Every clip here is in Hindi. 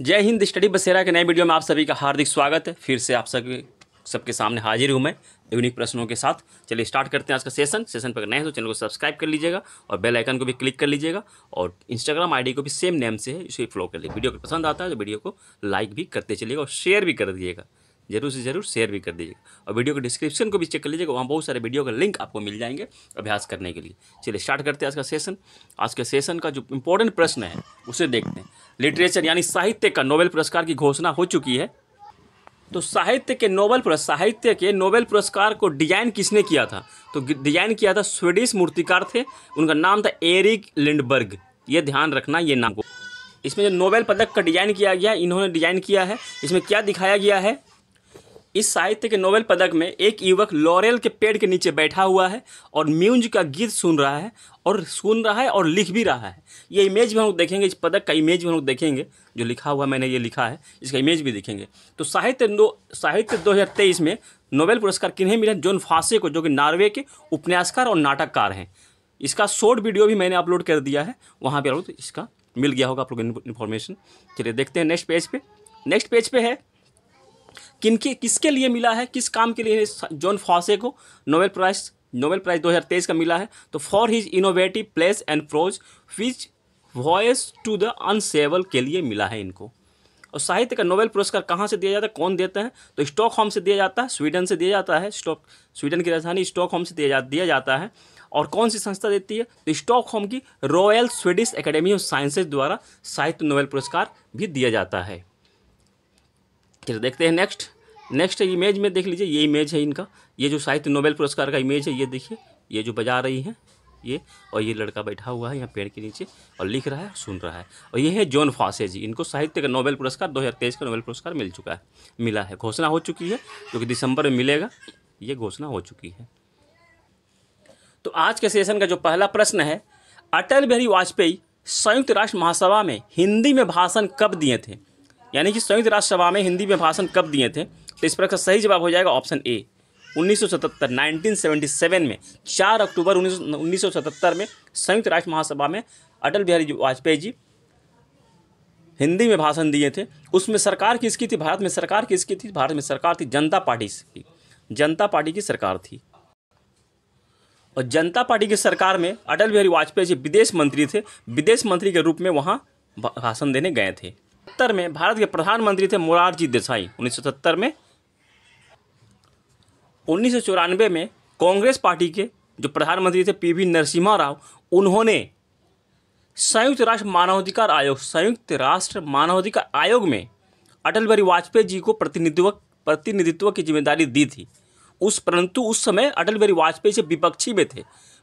जय हिंद। स्टडी बसेरा के नए वीडियो में आप सभी का हार्दिक स्वागत है। फिर से आप सबके सामने हाजिर हूँ मैं यूनिक प्रश्नों के साथ। चलिए स्टार्ट करते हैं आज का सेशन पर नए हैं तो चैनल को सब्सक्राइब कर लीजिएगा और बेल आइकन को भी क्लिक कर लीजिएगा और इंस्टाग्राम आईडी को भी सेम नेम से है, इसे फॉलो कर लीजिए। वीडियो को पसंद आता है तो वीडियो को लाइक भी करते चलिएगा और शेयर भी कर दीजिएगा, जरूर से जरूर शेयर भी कर दीजिएगा। और वीडियो के डिस्क्रिप्शन को भी चेक कर लीजिएगा, वहाँ बहुत सारे वीडियो का लिंक आपको मिल जाएंगे अभ्यास करने के लिए। चलिए स्टार्ट करते हैं आज का सेशन। आज के सेशन का जो इंपॉर्टेंट प्रश्न है उसे देखते हैं। लिटरेचर यानी साहित्य का नोबेल पुरस्कार की घोषणा हो चुकी है। तो साहित्य के नोबेल पुरस्कार को डिजाइन किसने किया था? तो डिजाइन किया था स्वीडिश मूर्तिकार थे, उनका नाम था एरिक लिंडबर्ग। ये ध्यान रखना ये नाम को। इसमें जो नोबेल पदक का डिजाइन किया गया, इन्होंने डिजाइन किया है। इसमें क्या दिखाया गया है? इस साहित्य के नोबेल पदक में एक युवक लॉरेल के पेड़ के नीचे बैठा हुआ है और म्यूज का गीत सुन रहा है और लिख भी रहा है। ये इमेज भी हम लोग देखेंगे, इस पदक का इमेज भी हम लोग देखेंगे जो लिखा हुआ मैंने ये लिखा है, इसका इमेज भी देखेंगे। तो साहित्य 2023 में नोबेल पुरस्कार किन्हें मिला? जॉन फासे को, जो कि नॉर्वे के उपन्यासकार और नाटककार हैं। इसका शॉर्ट वीडियो भी मैंने अपलोड कर दिया है, वहाँ पर तो इसका मिल गया होगा आप लोग इन्फॉर्मेशन। चलिए देखते हैं नेक्स्ट पेज पे है किसके लिए मिला है, किस काम के लिए जॉन फासे को नोबेल प्राइज 2023 का मिला है? तो for his innovative plays and prose which voice to the unsayable के लिए मिला है इनको। और साहित्य का नोबेल पुरस्कार कहाँ से दिया जाता है, कौन देता है? तो स्टॉकहोम से दिया जाता है, स्वीडन से दिया जाता है। स्वीडन की राजधानी स्टॉकहोम से दिया जाता है। और कौन सी संस्था देती है? तो स्टॉकहोम की royal Swedish academy of sciences द्वारा साहित्य नोबेल पुरस्कार भी दिया जाता है। चलिए देखते हैं नेक्स्ट इमेज में देख लीजिए, ये इमेज है इनका। ये जो साहित्य नोबेल पुरस्कार का इमेज है, ये देखिए, ये जो बजा रही है ये, और ये लड़का बैठा हुआ है यहाँ पेड़ के नीचे और लिख रहा है, सुन रहा है। और ये है जॉन फासे जी, इनको साहित्य का नोबेल पुरस्कार 2023 का नोबेल पुरस्कार मिला है, घोषणा हो चुकी है, जो कि दिसंबर में मिलेगा। ये घोषणा हो चुकी है। तो आज के सेशन का जो पहला प्रश्न है, अटल बिहारी वाजपेयी संयुक्त राष्ट्र महासभा में हिंदी में भाषण कब दिए थे? यानी कि संयुक्त राष्ट्र सभा में हिंदी में भाषण कब दिए थे? तो इस प्रकार का सही जवाब हो जाएगा ऑप्शन ए, 1977 में। 4 अक्टूबर 1977 में संयुक्त राष्ट्र महासभा में अटल बिहारी वाजपेयी जी हिंदी में भाषण दिए थे। उसमें सरकार किसकी थी? भारत में सरकार किसकी थी? भारत में सरकार थी जनता पार्टी की। जनता पार्टी की सरकार थी। और जनता पार्टी की सरकार में अटल बिहारी वाजपेयी जी विदेश मंत्री थे, विदेश मंत्री के रूप में वहाँ भाषण देने गए थे। 1970 में भारत के प्रधानमंत्री थे मोरारजी देसाई 1970 में। 1994 में कांग्रेस पार्टी के जो प्रधानमंत्री थे पीवी नरसिम्हा राव, उन्होंने संयुक्त राष्ट्र मानवाधिकार आयोग में अटल बिहारी वाजपेयी जी को प्रतिनिधित्व की जिम्मेदारी दी थी। परंतु उस समय अटल बिहारी वाजपेयी से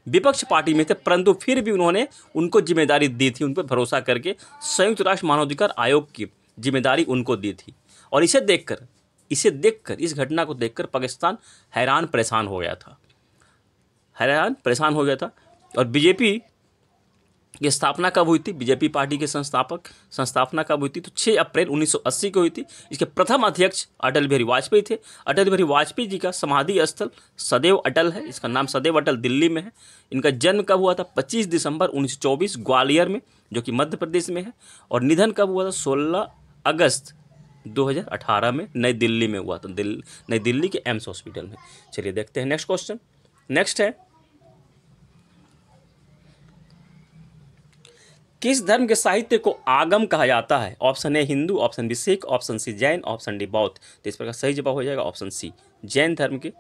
विपक्ष पार्टी में थे, परंतु फिर भी उन्होंने उनको जिम्मेदारी दी थी, उन पर भरोसा करके संयुक्त राष्ट्र मानवाधिकार आयोग की जिम्मेदारी उनको दी थी। और इसे देखकर इस घटना को देखकर पाकिस्तान हैरान परेशान हो गया था। और बीजेपी की स्थापना कब हुई थी? बीजेपी पार्टी के संस्थापना कब हुई थी? तो 6 अप्रैल 1980 को हुई थी। इसके प्रथम अध्यक्ष अटल बिहारी वाजपेयी थे। अटल बिहारी वाजपेयी जी का समाधि स्थल सदैव अटल है, इसका नाम सदैव अटल दिल्ली में है। इनका जन्म कब हुआ था? 25 दिसंबर 1924 ग्वालियर में, जो कि मध्य प्रदेश में है। और निधन कब हुआ था? 16 अगस्त 2018 में नई दिल्ली में हुआ था, नई दिल्ली के एम्स हॉस्पिटल में। चलिए देखते हैं नेक्स्ट क्वेश्चन। नेक्स्ट है, किस धर्म के साहित्य को आगम कहा जाता है? Option A Hindu, option B Sikh, option C Jain, option D बौद्ध। तो इस प्रकार सही जवाब हो जाएगा ऑप्शन सी, जैन धर्म के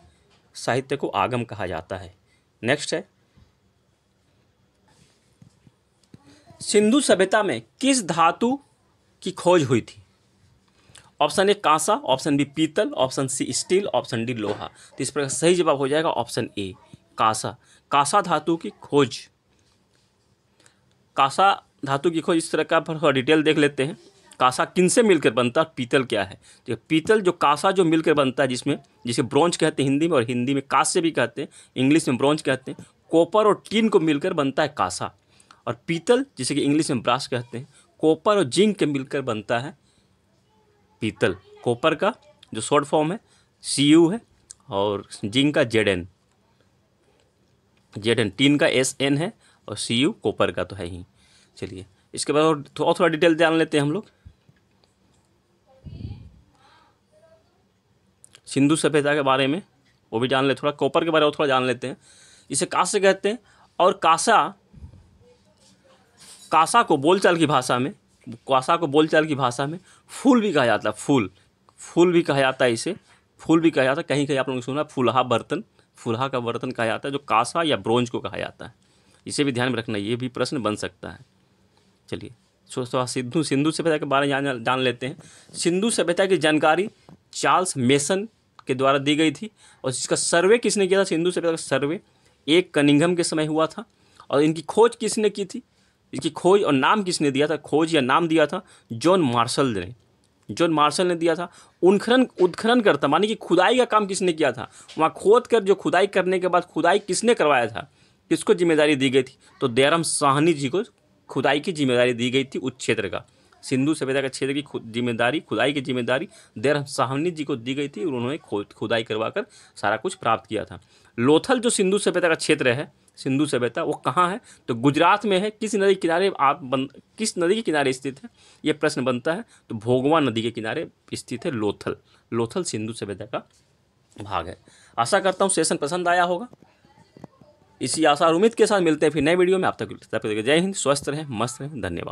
साहित्य को आगम कहा जाता है। नेक्स्ट है, सिंधु सभ्यता में किस धातु की खोज हुई थी? ऑप्शन ए कांसा, ऑप्शन बी पीतल, option C steel, option D लोहा। तो इस प्रकार सही जवाब हो जाएगा ऑप्शन ए, कांसा धातु की खोज। कांसा धातु की खोज इस तरह का पर डिटेल देख लेते हैं। कांसा किन से मिलकर बनता है, पीतल क्या है? तो पीतल जो कांसा जो मिलकर बनता है, जिसे ब्रोंज कहते हैं हिंदी में, और हिंदी में कांस्य भी कहते हैं, इंग्लिश में ब्रोंज कहते हैं। कॉपर और टीन को मिलकर बनता है कांसा। और पीतल, जिसे कि इंग्लिश में ब्रास कहते हैं, कॉपर और जिंक के मिलकर बनता है पीतल। कॉपर का जो शॉर्ट फॉर्म है Cu है, और जिंक का Zn, टीन का Sn है, और Cu कॉपर का तो है ही। चलिए इसके बाद और थोड़ा डिटेल जान लेते हैं हम लोग। सिंधु सभ्यता के बारे में वो भी जान ले, थोड़ा कॉपर के बारे में थोड़ा जान लेते हैं। इसे कांस्य कहते हैं। और कांसा को बोलचाल की भाषा में फूल भी कहा जाता है। फूल भी कहा जाता है इसे, फूल भी कहा जाता है। कहीं कहीं आप लोगों ने सुना फुलहा का बर्तन कहा जाता है, जो कांसा या ब्रोंज को कहा जाता है। इसे भी ध्यान में रखना, ये भी प्रश्न बन सकता है। चलिए सिंधु सभ्यता के बारे में जान लेते हैं। सिंधु सभ्यता की जानकारी चार्ल्स मेसन के द्वारा दी गई थी। और इसका सर्वे किसने किया था? सिंधु सभ्यता का सर्वे एक कनिंघम के समय हुआ था। और इनकी खोज किसने की थी? इसकी खोज और नाम किसने दिया था? खोज या नाम दिया था जॉन मार्शल ने दिया था। उत्खनन करता मानी कि खुदाई का काम किसने किया था? वहाँ खोद कर जो खुदाई करने के बाद खुदाई किसने करवाया था? किसको जिम्मेदारी दी गई थी? तो दयाराम साहनी जी को खुदाई की जिम्मेदारी दी गई थी। उस क्षेत्र का, सिंधु सभ्यता के क्षेत्र की खुदाई की जिम्मेदारी दयाराम साहनी जी को दी गई थी। और उन्होंने खुदाई करवाकर सारा कुछ प्राप्त किया था। लोथल जो सिंधु सभ्यता का क्षेत्र है, सिंधु सभ्यता, वो कहाँ है? तो गुजरात में है। किस नदी के किनारे स्थित है? ये प्रश्न बनता है। तो भोगवा नदी के किनारे स्थित है लोथल सिंधु सभ्यता का भाग है। आशा करता हूँ सेशन पसंद आया होगा। इसी आशा और उम्मीद के साथ मिलते हैं फिर नए वीडियो में। आप तक जय हिंद, स्वस्थ रहें, मस्त रहें, धन्यवाद।